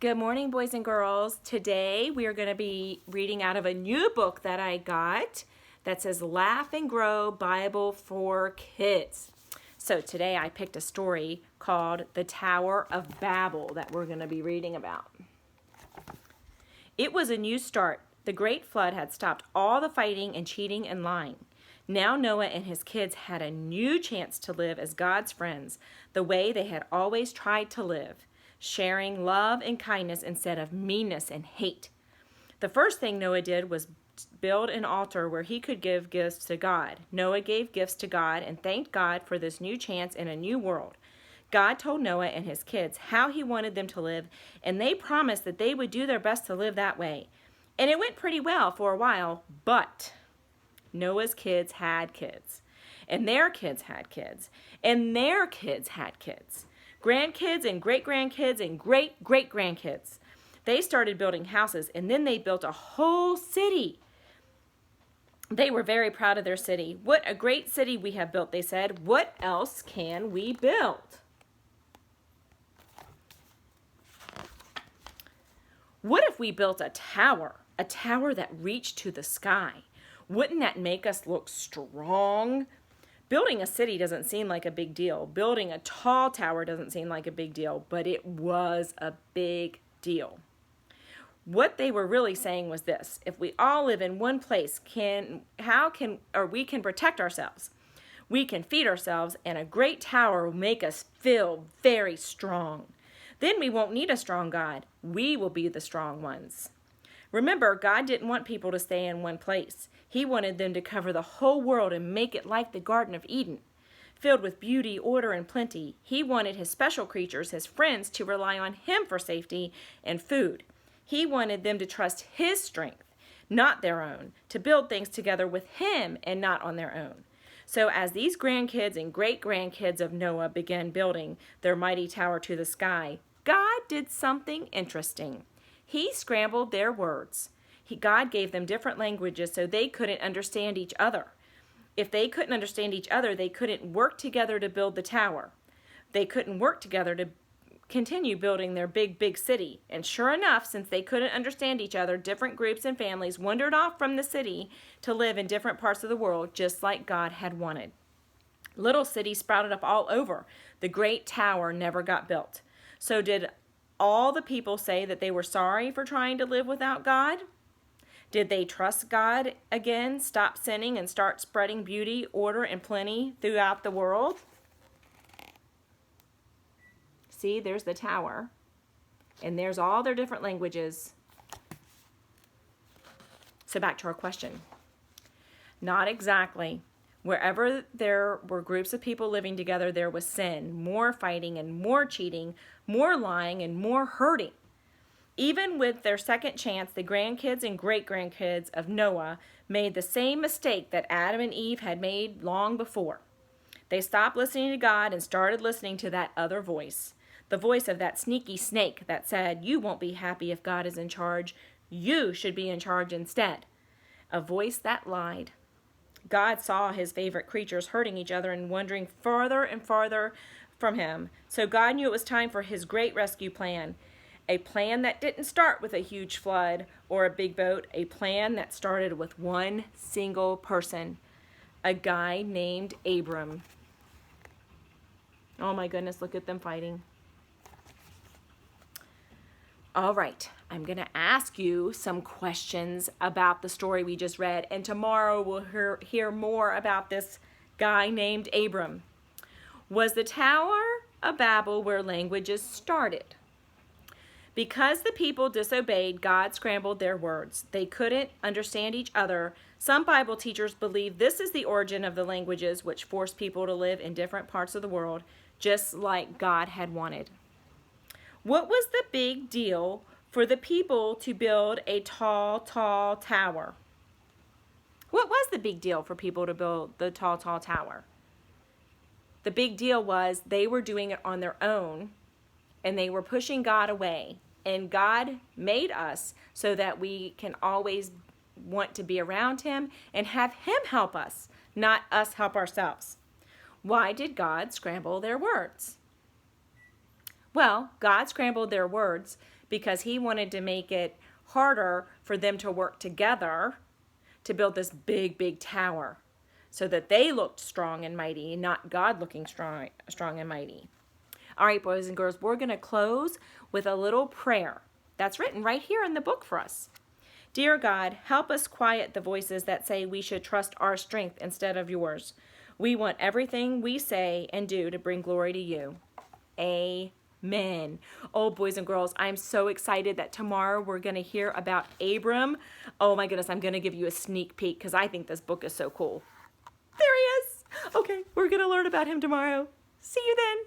Good morning, boys and girls. Today we are going to be reading out of a new book that I got that says Laugh and Grow Bible for Kids. So today I picked a story called The Tower of Babel that we're going to be reading about. It was a new start. The great flood had stopped all the fighting and cheating and lying. Now Noah and his kids had a new chance to live as God's friends, the way they had always tried to live, sharing love and kindness instead of meanness and hate. The first thing Noah did was build an altar where he could give gifts to God. Noah gave gifts to God and thanked God for this new chance in a new world. God told Noah and his kids how he wanted them to live, and they promised that they would do their best to live that way. And it went pretty well for a while, but Noah's kids had kids, and their kids had kids, and their kids had kids, grandkids and great-grandkids and great-great-grandkids. They started building houses, and then they built a whole city. They were very proud of their city. What a great city we have built, they said. What else can we build? What if we built a tower that reached to the sky? Wouldn't that make us look strong? Building a city doesn't seem like a big deal. Building a tall tower doesn't seem like a big deal, but it was a big deal. What they were really saying was this: if we all live in one place, we can protect ourselves. We can feed ourselves, and a great tower will make us feel very strong. Then we won't need a strong God. We will be the strong ones. Remember, God didn't want people to stay in one place. He wanted them to cover the whole world and make it like the Garden of Eden, filled with beauty, order, and plenty. He wanted his special creatures, his friends, to rely on him for safety and food. He wanted them to trust his strength, not their own, to build things together with him and not on their own. So as these grandkids and great-grandkids of Noah began building their mighty tower to the sky, God did something interesting. He scrambled their words. God gave them different languages so they couldn't understand each other. If they couldn't understand each other, they couldn't work together to build the tower. They couldn't work together to continue building their big city. And sure enough, since they couldn't understand each other, different groups and families wandered off from the city to live in different parts of the world, just like God had wanted. Little cities sprouted up all over. The great tower never got built. So did all the people say that they were sorry for trying to live without God? Did they trust God again, stop sinning, and start spreading beauty, order, and plenty throughout the world? See, there's the tower, and there's all their different languages. So back to our question. Not exactly. Wherever there were groups of people living together, there was sin, more fighting and more cheating, more lying and more hurting. Even with their second chance, the grandkids and great-grandkids of Noah made the same mistake that Adam and Eve had made long before. They stopped listening to God and started listening to that other voice, the voice of that sneaky snake that said, "You won't be happy if God is in charge. You should be in charge instead." A voice that lied. God saw his favorite creatures hurting each other and wandering farther and farther from him. So God knew it was time for his great rescue plan. A plan that didn't start with a huge flood or a big boat. A plan that started with one single person. A guy named Abram. Oh my goodness, look at them fighting. All right, I'm going to ask you some questions about the story we just read, and tomorrow we'll hear more about this guy named Abram. Was the Tower of Babel where languages started? Because the people disobeyed, God scrambled their words. They couldn't understand each other. Some Bible teachers believe this is the origin of the languages which forced people to live in different parts of the world, just like God had wanted. What was the big deal for the people to build a tall tower? What was the big deal for people to build the tall tower? The big deal was they were doing it on their own, and they were pushing God away. And God made us so that we can always want to be around him and have him help us, not us help ourselves. Why did God scramble their words? Well, God scrambled their words because he wanted to make it harder for them to work together to build this big, big tower so that they looked strong and mighty, not God looking strong and mighty. All right, boys and girls, we're going to close with a little prayer that's written right here in the book for us. Dear God, help us quiet the voices that say we should trust our strength instead of yours. We want everything we say and do to bring glory to you. Amen. Oh, boys and girls, I'm so excited that tomorrow we're going to hear about Abram. Oh my goodness, I'm going to give you a sneak peek because I think this book is so cool. There he is. Okay, we're going to learn about him tomorrow. See you then.